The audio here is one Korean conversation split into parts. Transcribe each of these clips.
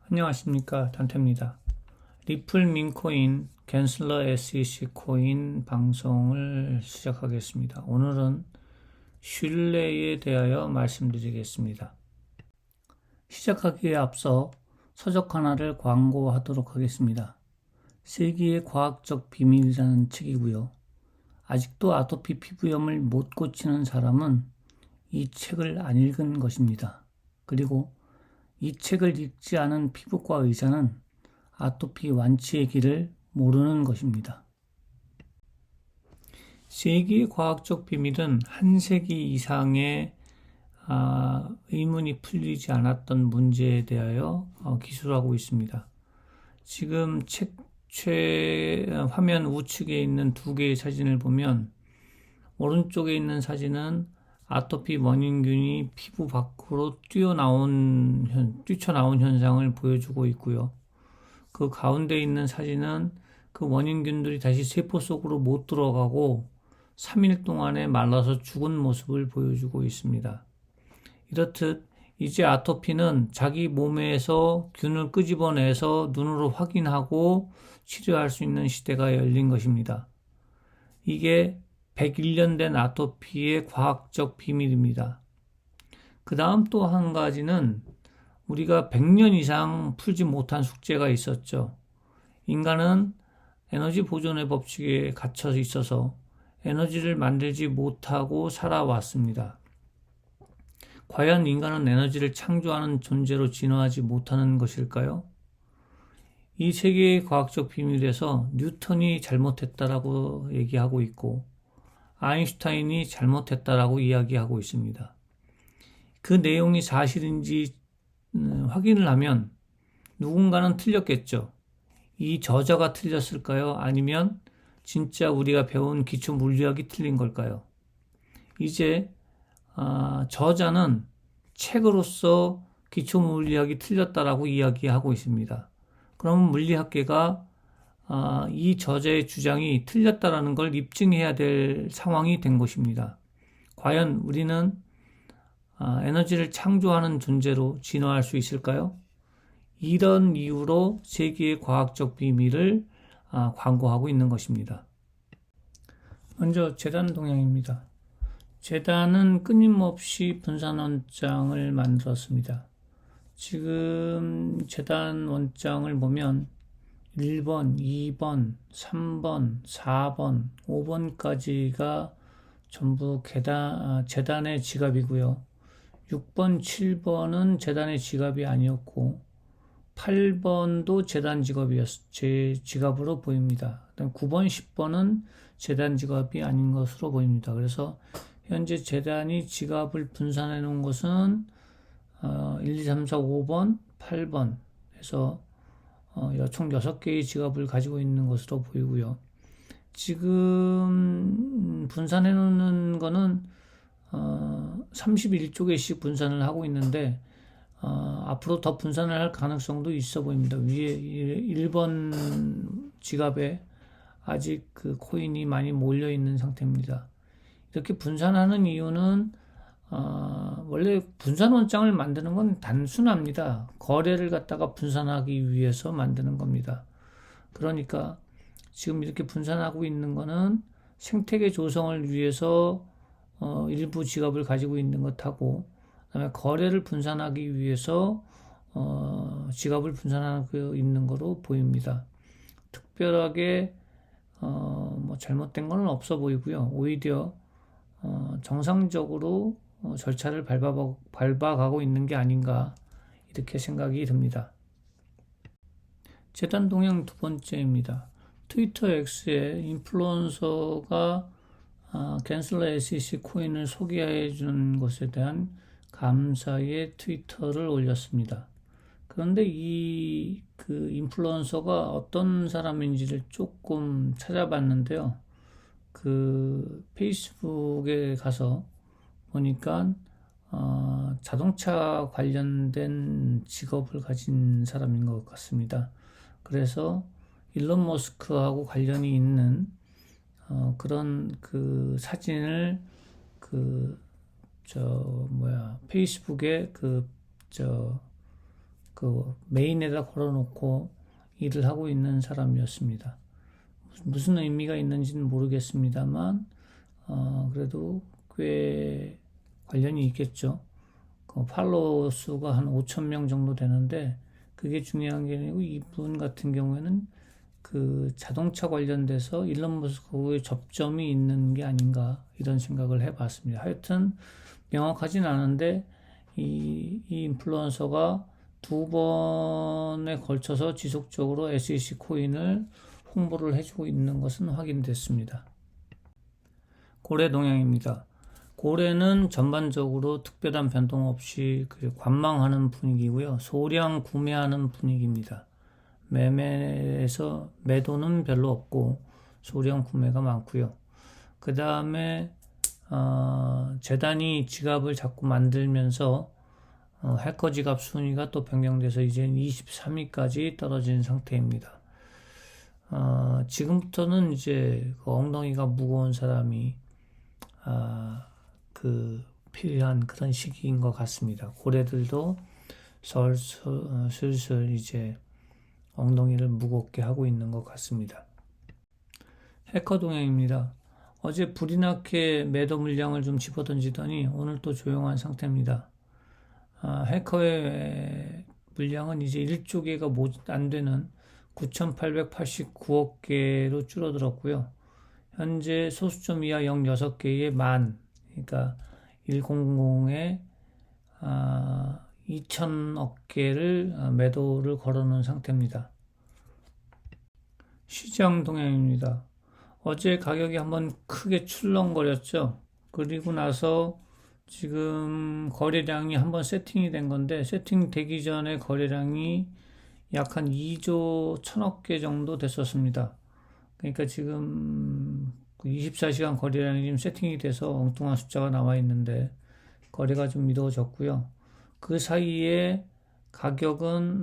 안녕하십니까, 단태입니다. 리플 민코인 갠슬러 SEC 코인 방송을 시작하겠습니다. 오늘은 신뢰에 대하여 말씀드리겠습니다. 시작하기에 앞서 서적 하나를 광고하도록 하겠습니다. 세계의 과학적 비밀이라는 책이고요. 아직도 아토피 피부염을 못 고치는 사람은 이 책을 안 읽은 것입니다. 그리고 이 책을 읽지 않은 피부과 의사는 아토피 완치의 길을 모르는 것입니다. 세계의 과학적 비밀은 한 세기 이상의 의문이 풀리지 않았던 문제에 대하여 기술하고 있습니다. 지금 책 화면 우측에 있는 두 개의 사진을 보면 오른쪽에 있는 사진은 아토피 원인균이 피부 밖으로 뛰쳐나온 현상을 보여주고 있고요. 그 가운데 있는 사진은 그 원인균들이 다시 세포 속으로 못 들어가고 3일 동안에 말라서 죽은 모습을 보여주고 있습니다. 이렇듯 이제 아토피는 자기 몸에서 균을 끄집어내서 눈으로 확인하고 치료할 수 있는 시대가 열린 것입니다. 이게 101년 된 아토피의 과학적 비밀입니다. 그 다음 또 한 가지는 우리가 100년 이상 풀지 못한 숙제가 있었죠. 인간은 에너지 보존의 법칙에 갇혀 있어서 에너지를 만들지 못하고 살아왔습니다. 과연 인간은 에너지를 창조하는 존재로 진화하지 못하는 것일까요? 이 세계의 과학적 비밀에서 뉴턴이 잘못했다라고 얘기하고 있고 아인슈타인이 잘못했다라고 이야기하고 있습니다. 그 내용이 사실인지 확인을 하면 누군가는 틀렸겠죠. 이 저자가 틀렸을까요? 아니면 진짜 우리가 배운 기초 물리학이 틀린 걸까요? 이제 저자는 책으로서 기초 물리학이 틀렸다라고 이야기하고 있습니다. 그럼 물리학계가 이 저자의 주장이 틀렸다라는 걸 입증해야 될 상황이 된 것입니다. 과연 우리는 에너지를 창조하는 존재로 진화할 수 있을까요? 이런 이유로 세계의 과학적 비밀을 광고하고 있는 것입니다. 먼저 재단 동향입니다. 재단은 끊임없이 분산 원장을 만들었습니다. 지금 재단 원장을 보면 1번, 2번, 3번, 4번, 5번까지가 전부 재단의 지갑이고요. 6번, 7번은 재단의 지갑이 아니었고 8번도 재단 제 지갑으로 보입니다. 9번, 10번은 재단 지갑이 아닌 것으로 보입니다. 그래서 현재 재단이 지갑을 분산해 놓은 것은 1, 2, 3, 4, 5번, 8번 해서 총 6개의 지갑을 가지고 있는 것으로 보이고요. 지금 분산해 놓는 거는 31쪽에씩 분산을 하고 있는데 앞으로 더 분산을 할 가능성도 있어 보입니다. 위에 1번 지갑에 아직 그 코인이 많이 몰려 있는 상태입니다. 이렇게 분산하는 이유는 원래 분산 원장을 만드는 건 단순합니다. 거래를 갖다가 분산하기 위해서 만드는 겁니다. 그러니까 지금 이렇게 분산하고 있는 거는 생태계 조성을 위해서 일부 지갑을 가지고 있는 것하고 그다음에 거래를 분산하기 위해서 지갑을 분산하고 있는 거로 보입니다. 특별하게 뭐 잘못된 건 없어 보이고요. 오히려 정상적으로 절차를 밟아가고 있는 게 아닌가 이렇게 생각이 듭니다. 재단 동향 두 번째입니다. 트위터 X에 인플루언서가 갠슬러 SEC 코인을 소개해 준 것에 대한 감사의 트위터를 올렸습니다. 그런데 그 인플루언서가 어떤 사람인지를 조금 찾아봤는데요. 그 페이스북에 가서 보니까 자동차 관련된 직업을 가진 사람인 것 같습니다. 그래서 일론 머스크하고 관련이 있는 그런 그 사진을 페이스북에 그 메인에다 걸어놓고 일을 하고 있는 사람이었습니다. 무슨 의미가 있는지는 모르겠습니다만, 그래도 꽤 관련이 있겠죠. 그 팔로워 수가 한 5천 명 정도 되는데, 그게 중요한 게 아니고, 이분 같은 경우에는 그 자동차 관련돼서 일론 머스크의 접점이 있는 게 아닌가, 이런 생각을 해봤습니다. 하여튼, 명확하진 않은데, 이 인플루언서가 두 번에 걸쳐서 지속적으로 SEC 코인을 홍보를 해주고 있는 것은 확인됐습니다. 고래 동향입니다. 고래는 전반적으로 특별한 변동 없이 관망하는 분위기고요. 소량 구매하는 분위기입니다. 매매에서 매도는 별로 없고 소량 구매가 많고요. 그 다음에 재단이 지갑을 자꾸 만들면서 해커 지갑 순위가 또 변경돼서 이제 23위까지 떨어진 상태입니다. 지금부터는 이제 그 엉덩이가 무거운 사람이 필요한 그런 시기인 것 같습니다. 고래들도 슬슬 이제 엉덩이를 무겁게 하고 있는 것 같습니다. 해커 동향입니다. 어제 불이 나게 매도 물량을 좀 집어던지더니 오늘 또 조용한 상태입니다. 해커의 물량은 이제 1조 개가 안 되는 9,889억 개로 줄어들었고요. 현재 소수점 이하 0.6개의 그러니까 100에 2,000억 개를 매도를 걸어놓은 상태입니다. 시장 동향입니다. 어제 가격이 한번 크게 출렁거렸죠. 그리고 나서 지금 거래량이 한번 세팅이 된 건데, 세팅되기 전에 거래량이 약 한 2조 1천억 개 정도 됐었습니다. 그러니까 지금 24시간 거래량이 지금 세팅이 돼서 엉뚱한 숫자가 나와 있는데, 거래가 좀 이루어졌고요. 그 사이에 가격은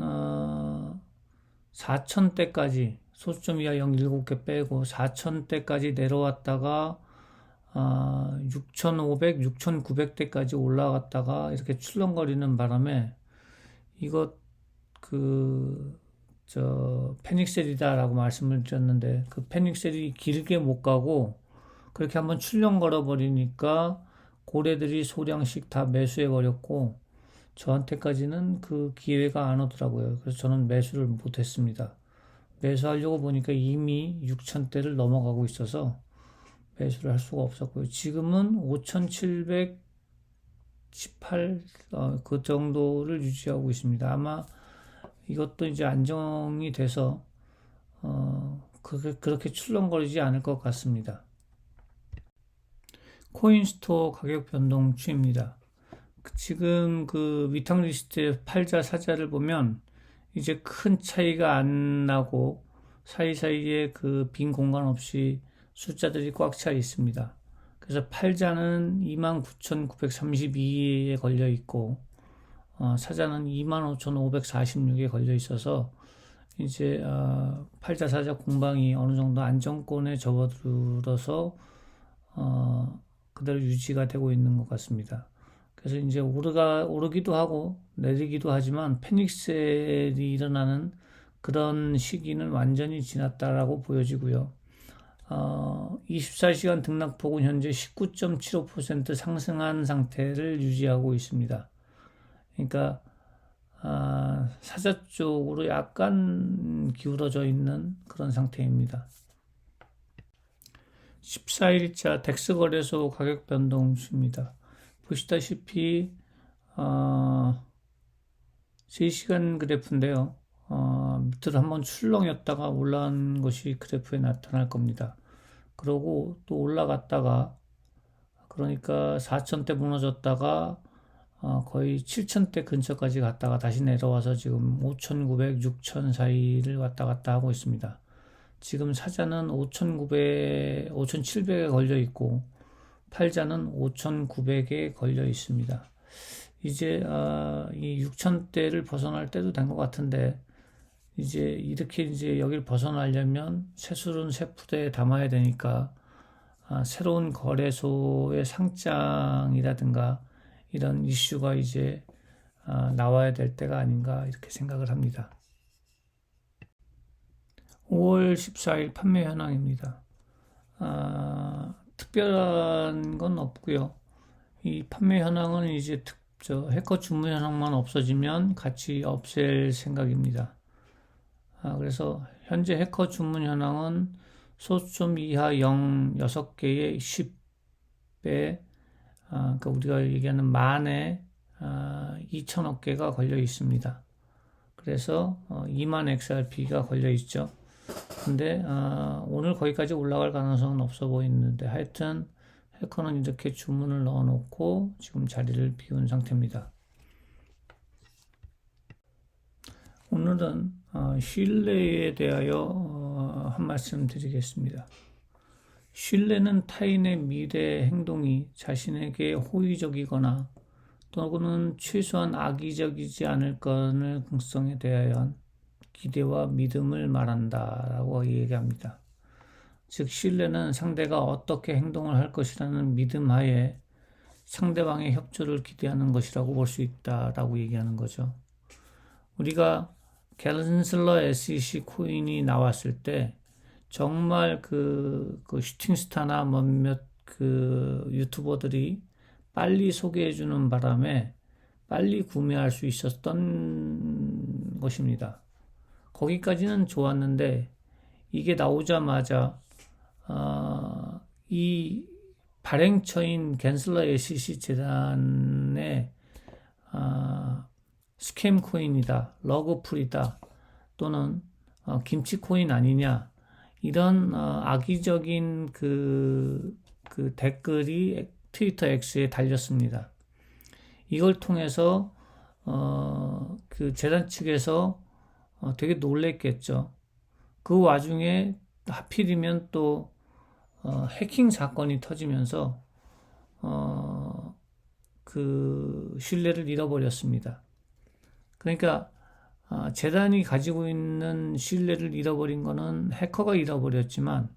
4천대까지, 소수점 이하 0.7개 빼고 4천대까지 내려왔다가 6,500, 6,900대까지 올라갔다가 이렇게 출렁거리는 바람에 이것 패닉셀이다라고 말씀을 드렸는데, 그 패닉셀이 길게 못 가고 그렇게 한번 출렁거려 버리니까 고래들이 소량씩 다 매수해 버렸고, 저한테까지는 그 기회가 안 오더라고요. 그래서 저는 매수를 못 했습니다. 매수하려고 보니까 이미 6천대를 넘어가고 있어서 매수를 할 수가 없었고요. 지금은 5,718, 그 정도를 유지하고 있습니다. 아마 이것도 이제 안정이 돼서, 그렇게 출렁거리지 않을 것 같습니다. 코인스토어 가격 변동 추입니다. 지금 그 위탁리스트의 팔자 사자를 보면 이제 큰 차이가 안 나고 사이사이에 그 빈 공간 없이 숫자들이 꽉 차 있습니다. 그래서 팔자는 29,932에 걸려 있고, 사자는 25,546에 걸려 있어서 이제 팔자 사자 공방이 어느 정도 안정권에 접어들어서 그대로 유지가 되고 있는 것 같습니다. 그래서 이제 오르기도 하고 내리기도 하지만 패닉셀이 일어나는 그런 시기는 완전히 지났다라고 보여지고요. 24시간 등락폭은 현재 19.75% 상승한 상태를 유지하고 있습니다. 그러니까 사자 쪽으로 약간 기울어져 있는 그런 상태입니다. 14일자 덱스 거래소 가격 변동수입니다. 보시다시피 3시간 그래프인데요. 밑으로 한번 출렁였다가 올라간 것이 그래프에 나타날 겁니다. 그러고 또 올라갔다가, 그러니까 4천대 무너졌다가 거의 7천대 근처까지 갔다가 다시 내려와서 지금 5,900, 6,000 사이를 왔다 갔다 하고 있습니다. 지금 사자는 5,900, 5,700에 걸려 있고 팔자는 5,900에 걸려 있습니다. 이제 이 6,000대를 벗어날 때도 된 것 같은데, 이제 이렇게 이제 여기를 벗어나려면 새술은 새푸대에 담아야 되니까 새로운 거래소의 상장이라든가 이런 이슈가 이제 나와야 될 때가 아닌가 이렇게 생각을 합니다. 5월 14일 판매 현황입니다. 특별한 건 없고요. 이 판매 현황은 이제 해커 주문 현황만 없어지면 같이 없앨 생각입니다. 그래서 현재 해커 주문 현황은 소수점 이하 0 6개에 10배, 그러니까 우리가 얘기하는 만에 2천억 개가 걸려 있습니다. 그래서 2만 XRP가 걸려 있죠. 근데 오늘 거기까지 올라갈 가능성은 없어 보이는데, 하여튼 해커는 이렇게 주문을 넣어 놓고 지금 자리를 비운 상태입니다. 오늘은 신뢰에 대하여 한 말씀 드리겠습니다. 신뢰는 타인의 미래 행동이 자신에게 호의적이거나 또는 최소한 악의적이지 않을 가능성에 대한 기대와 믿음을 말한다라고 얘기합니다. 즉, 신뢰는 상대가 어떻게 행동을 할 것이라는 믿음 하에 상대방의 협조를 기대하는 것이라고 볼 수 있다라고 얘기하는 거죠. 우리가 갤슨슬러 SEC 코인이 나왔을 때 정말 그 슈팅스타나 몇몇 유튜버들이 빨리 소개해주는 바람에 빨리 구매할 수 있었던 것입니다. 거기까지는 좋았는데 이게 나오자마자 이 발행처인 갠슬러 SEC 재단의 스캠 코인이다, 러그풀이다, 또는 김치 코인 아니냐, 이런 악의적인 그 댓글이 트위터 X에 달렸습니다. 이걸 통해서 그 재단 측에서 되게 놀랬겠죠. 그 와중에 하필이면 또 해킹 사건이 터지면서 그 신뢰를 잃어버렸습니다. 그러니까 재단이 가지고 있는 신뢰를 잃어버린 거는 해커가 잃어버렸지만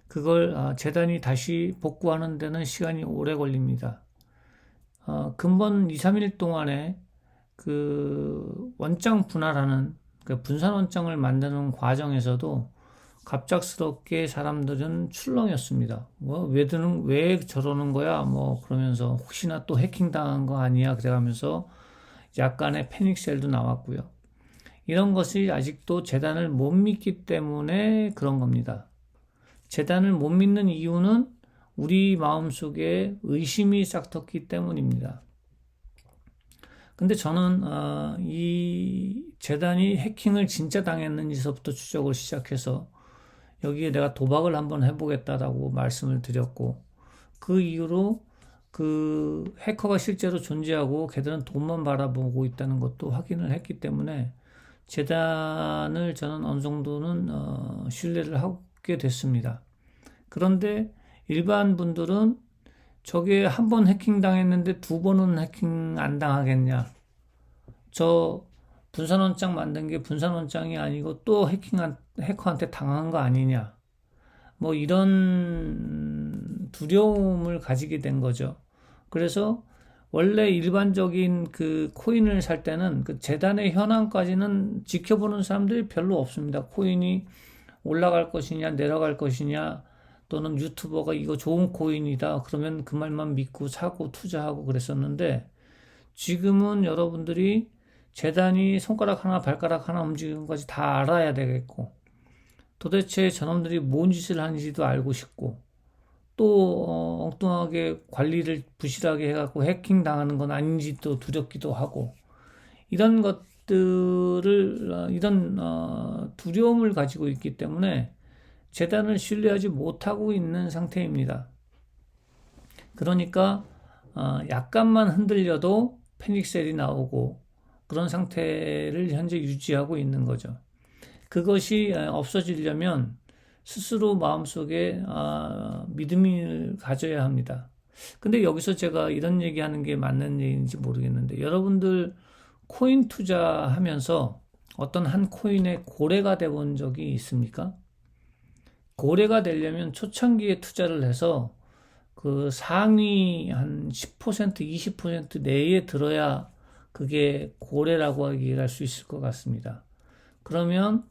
그걸 재단이 다시 복구하는 데는 시간이 오래 걸립니다. 근본 2, 3일 동안에 그 원장 분할하는, 그 분산 원장을 만드는 과정에서도 갑작스럽게 사람들은 출렁였습니다. 왜 저러는 거야? 그러면서 혹시나 또 해킹 당한 거 아니야? 그래가면서 약간의 패닉셀도 나왔고요. 이런 것이 아직도 재단을 못 믿기 때문에 그런 겁니다. 재단을 못 믿는 이유는 우리 마음속에 의심이 싹텄기 때문입니다. 근데 저는 이 재단이 해킹을 진짜 당했는지서부터 추적을 시작해서 여기에 내가 도박을 한번 해보겠다라고 말씀을 드렸고, 그 이후로 그 해커가 실제로 존재하고 걔들은 돈만 바라보고 있다는 것도 확인을 했기 때문에 재단을 저는 어느 정도는 신뢰를 하게 됐습니다. 그런데 일반 분들은 저게 한 번 해킹 당했는데 두 번은 해킹 안 당하겠냐? 저 분산원장 만든 게 분산원장이 아니고 또 해커한테 당한 거 아니냐? 이런 두려움을 가지게 된 거죠. 그래서 원래 일반적인 그 코인을 살 때는 그 재단의 현황까지는 지켜보는 사람들이 별로 없습니다. 코인이 올라갈 것이냐, 내려갈 것이냐, 또는 유튜버가 이거 좋은 코인이다 그러면 그 말만 믿고 사고 투자하고 그랬었는데, 지금은 여러분들이 재단이 손가락 하나 발가락 하나 움직이는 것까지 다 알아야 되겠고, 도대체 저놈들이 뭔 짓을 하는지도 알고 싶고, 또 엉뚱하게 관리를 부실하게 해갖고 해킹 당하는 건 아닌지 또 두렵기도 하고, 이런 것들을 이런 두려움을 가지고 있기 때문에 재단을 신뢰하지 못하고 있는 상태입니다. 그러니까 약간만 흔들려도 패닉셀이 나오고 그런 상태를 현재 유지하고 있는 거죠. 그것이 없어지려면 스스로 마음속에 믿음을 가져야 합니다. 근데 여기서 제가 이런 얘기하는 게 맞는 얘기인지 모르겠는데, 여러분들 코인 투자하면서 어떤 한 코인에 고래가 돼본 적이 있습니까? 고래가 되려면 초창기에 투자를 해서 그 상위 한 10%, 20% 내에 들어야 그게 고래라고 얘기할 수 있을 것 같습니다. 그러면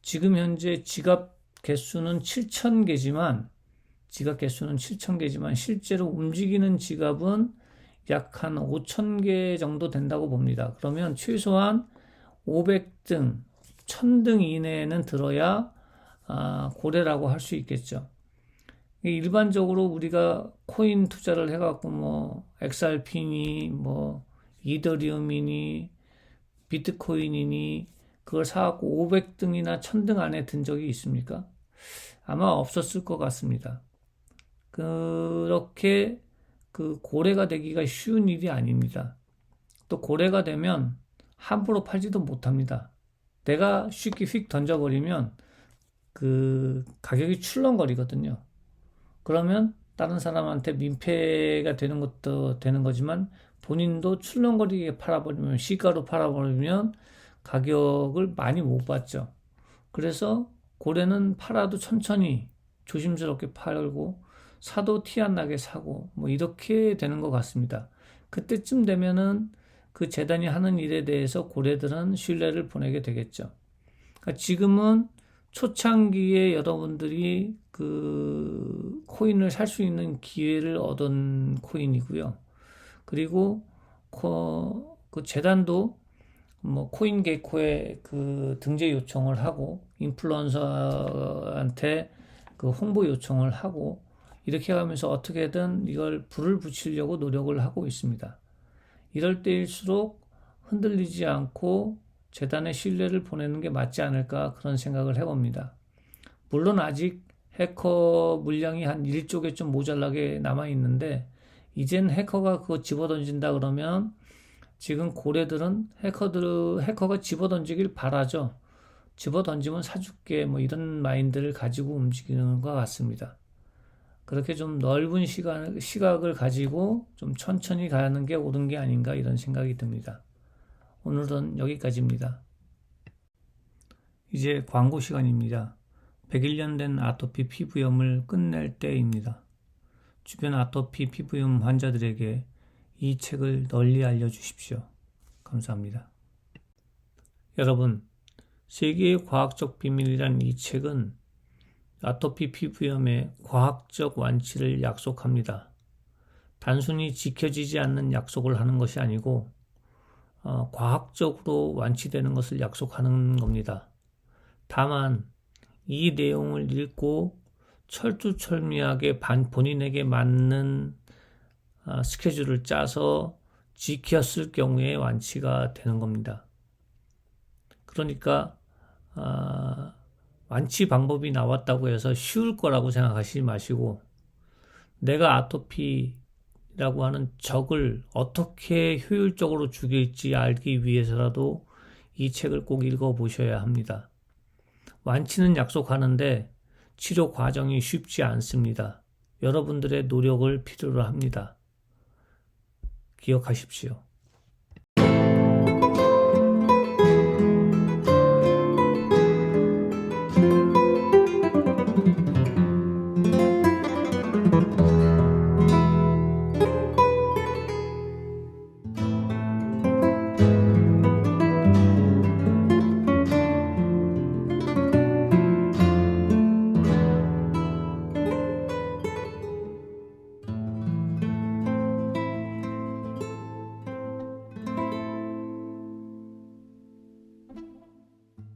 지금 현재 지갑 개수는 7,000개지만 실제로 움직이는 지갑은 약 한 5,000개 정도 된다고 봅니다. 그러면 최소한 500등, 1,000등 이내에는 들어야 고래라고 할 수 있겠죠. 일반적으로 우리가 코인 투자를 해갖고 뭐 XRP니 뭐 이더리움이니 비트코인이니 그걸 사갖고 500등이나 1,000등 안에 든 적이 있습니까? 아마 없었을 것 같습니다. 그렇게 그 고래가 되기가 쉬운 일이 아닙니다. 또 고래가 되면 함부로 팔지도 못합니다. 내가 쉽게 휙 던져버리면 그 가격이 출렁거리거든요. 그러면 다른 사람한테 민폐가 되는 것도 되는 거지만 본인도 출렁거리게 팔아버리면 시가로 팔아버리면 가격을 많이 못 받죠. 그래서 고래는 팔아도 천천히 조심스럽게 팔고 사도 티 안 나게 사고 뭐 이렇게 되는 것 같습니다. 그때쯤 되면은 그 재단이 하는 일에 대해서 고래들은 신뢰를 보내게 되겠죠. 그러니까 지금은 초창기에 여러분들이 그 코인을 살 수 있는 기회를 얻은 코인이고요. 그리고 그 재단도 뭐 코인 게코에 그 등재 요청을 하고 인플루언서한테 그 홍보 요청을 하고 이렇게 하면서 어떻게든 이걸 불을 붙이려고 노력을 하고 있습니다. 이럴 때일수록 흔들리지 않고 재단의 신뢰를 보내는 게 맞지 않을까 그런 생각을 해봅니다. 물론 아직 해커 물량이 한 1쪽에 좀 모자라게 남아있는데 이젠 해커가 그거 집어던진다 그러면 지금 고래들은 해커가 집어던지길 바라죠. 집어던지면 사줄게 뭐 이런 마인드를 가지고 움직이는 것 같습니다. 그렇게 좀 넓은 시각을 가지고 좀 천천히 가는 게 옳은 게 아닌가 이런 생각이 듭니다. 오늘은 여기까지입니다. 이제 광고 시간입니다. 101년 된 아토피 피부염을 끝낼 때입니다. 주변 아토피 피부염 환자들에게 이 책을 널리 알려주십시오. 감사합니다. 여러분, 세계의 과학적 비밀이란 이 책은 아토피 피부염의 과학적 완치를 약속합니다. 단순히 지켜지지 않는 약속을 하는 것이 아니고 과학적으로 완치되는 것을 약속하는 겁니다. 다만 이 내용을 읽고 철두철미하게 본인에게 맞는 스케줄을 짜서 지켰을 경우에 완치가 되는 겁니다. 그러니까 완치 방법이 나왔다고 해서 쉬울 거라고 생각하시지 마시고 내가 아토피라고 하는 적을 어떻게 효율적으로 죽일지 알기 위해서라도 이 책을 꼭 읽어보셔야 합니다. 완치는 약속하는데 치료 과정이 쉽지 않습니다. 여러분들의 노력을 필요로 합니다. 기억하십시오.